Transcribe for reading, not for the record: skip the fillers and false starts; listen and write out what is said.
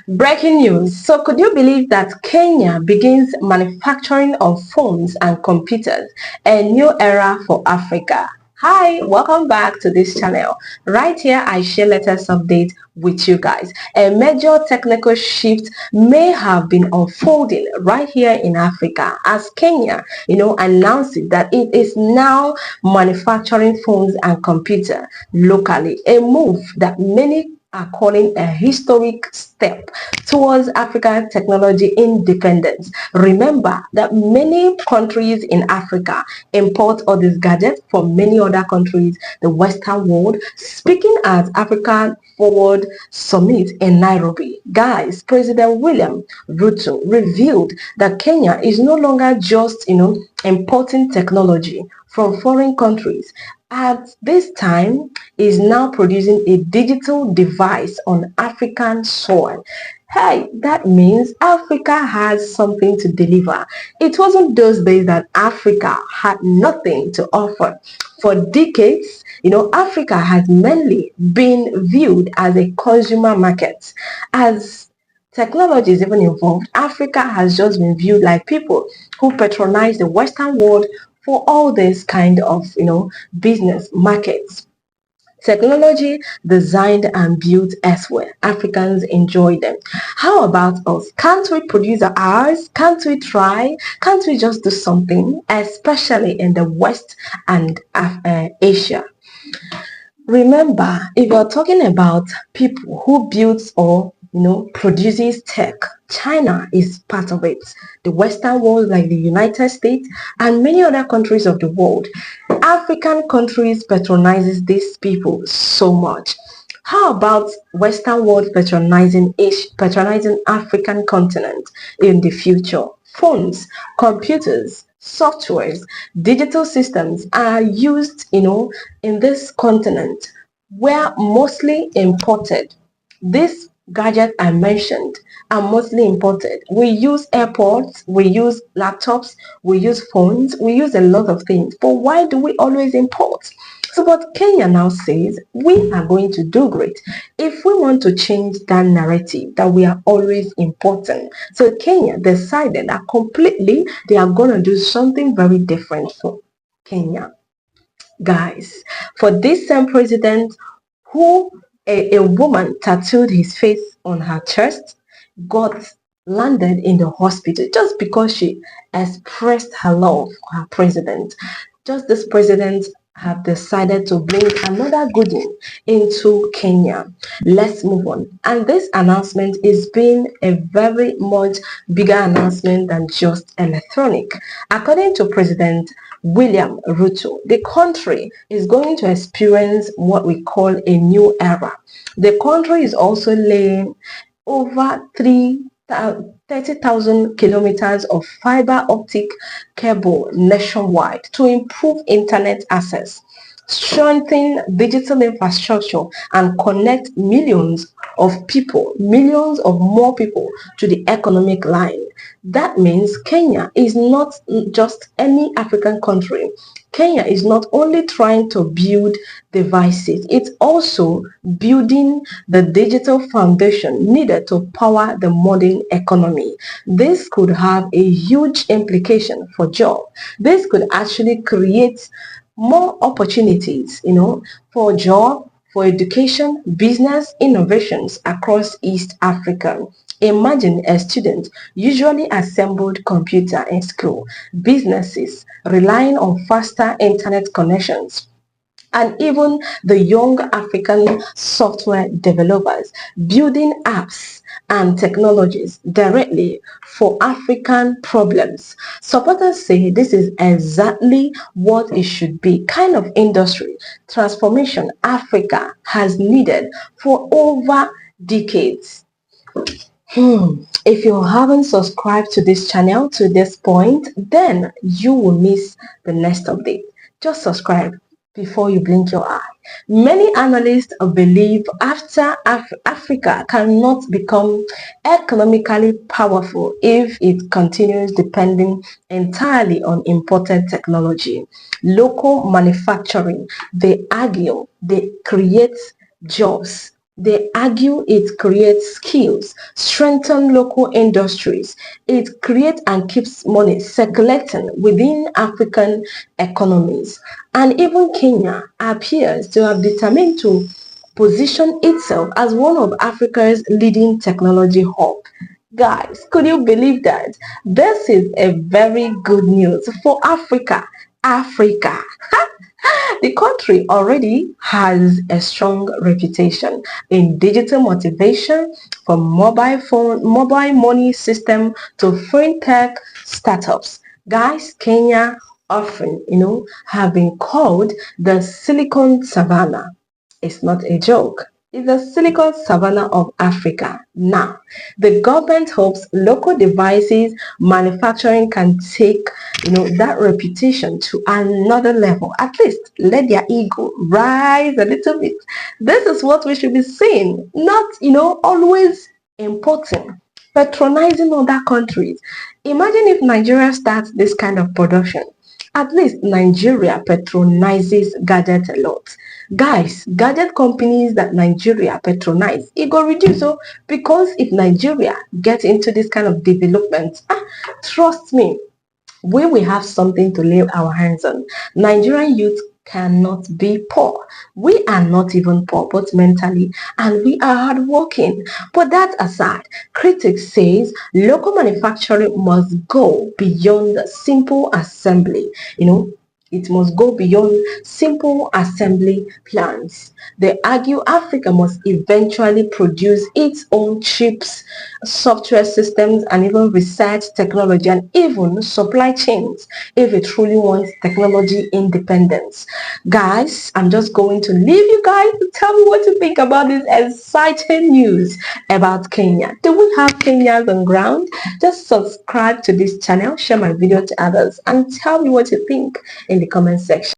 Breaking news. So, could you believe that Kenya begins manufacturing of phones and computers? A new era for Africa. Hi, welcome back to this channel. Right here, I share latest updates with you guys. A major technical shift may have been unfolding right here in Africa as Kenya, announced that it is now manufacturing phones and computer locally. A move that many are calling a historic step towards African technology independence. Remember that many countries in Africa import all these gadgets from many other countries, the Western world. Speaking at African Forward Summit in Nairobi, guys, President William Ruto revealed that Kenya is no longer just, importing technology from foreign countries. At this time, is now producing a digital device on African soil. Hey, that means Africa has something to deliver. It wasn't those days that Africa had nothing to offer. For decades, Africa has mainly been viewed as a consumer market. As technology is even involved, Africa has just been viewed like people who patronize the Western world for all this kind of, business markets. Technology designed and built elsewhere. Africans enjoy them. How about us? Can't we produce ours? Can't we try? Can't we just do something? Especially in the West and Asia. Remember, if you're talking about people who builds or produces tech, China is part of it. The Western world, like the United States and many other countries of the world, African countries patronizes these people so much. How about Western world patronizing African continent in the future? Phones, computers, softwares, digital systems are used, in this continent were mostly imported. These gadgets I mentioned are mostly imported. We use airports, we use laptops, we use phones, we use a lot of things. But why do we always import? So what Kenya now says, we are going to do great if we want to change that narrative that we are always important. So Kenya decided that completely they are going to do something very different for Kenya. Guys, for this same president who a woman tattooed his face on her chest got landed in the hospital just because she expressed her love for her president. Just this president have decided to bring another goodie into Kenya. Let's move on. And this announcement is being a very much bigger announcement than just electronic. According to President William Ruto, the country is going to experience what we call a new era. The country is also laying over 30,000 kilometers of fiber optic cable nationwide to improve internet access, strengthen digital infrastructure, and connect millions of people, millions of more people to the economic line. That means Kenya is not just any African country. Kenya is not only trying to build devices, it's also building the digital foundation needed to power the modern economy. This could have a huge implication for jobs. This could actually create more opportunities, for job, for education, business, innovations across East Africa. Imagine a student usually assembled computer in school, businesses relying on faster internet connections, and even the young African software developers building apps and technologies directly for African problems. Supporters say this is exactly what it should be, kind of industry transformation Africa has needed for over decades. If you haven't subscribed to this channel to this point, then you will miss the next update. Just subscribe before you blink your eye. Many analysts believe after Africa cannot become economically powerful if it continues depending entirely on imported technology. Local manufacturing, they argue, they create jobs They argue it creates skills, strengthens local industries, it creates and keeps money circulating within African economies. And even Kenya appears to have determined to position itself as one of Africa's leading technology hub. Guys, could you believe that? This is a very good news for Africa. Africa. The country already has a strong reputation in digital motivation, from mobile money system to fintech startups. Guys, Kenya often, have been called the Silicon Savannah. It's not a joke. It's the Silicon Savannah of Africa. Now, the government hopes local devices manufacturing can take, that reputation to another level. At least let their ego rise a little bit. This is what we should be seeing, not, always importing, patronizing other countries. Imagine if Nigeria starts this kind of production. At least Nigeria patronizes gadgets a lot. Guys, gadget companies that Nigeria patronize, it go reduce. So, because if Nigeria gets into this kind of development, trust me, we will have something to lay our hands on. Nigerian youth cannot be poor. We are not even poor, but mentally, and we are hardworking. But that aside, critics says local manufacturing must go beyond simple assembly. It must go beyond simple assembly plants. They argue Africa must eventually produce its own chips, software systems, and even research technology and even supply chains if it truly wants technology independence. Guys, I'm just going to leave you guys to tell me what you think about this exciting news about Kenya. Do we have Kenyans on ground? Just subscribe to this channel, share my video to others, and tell me what you think in the comment section.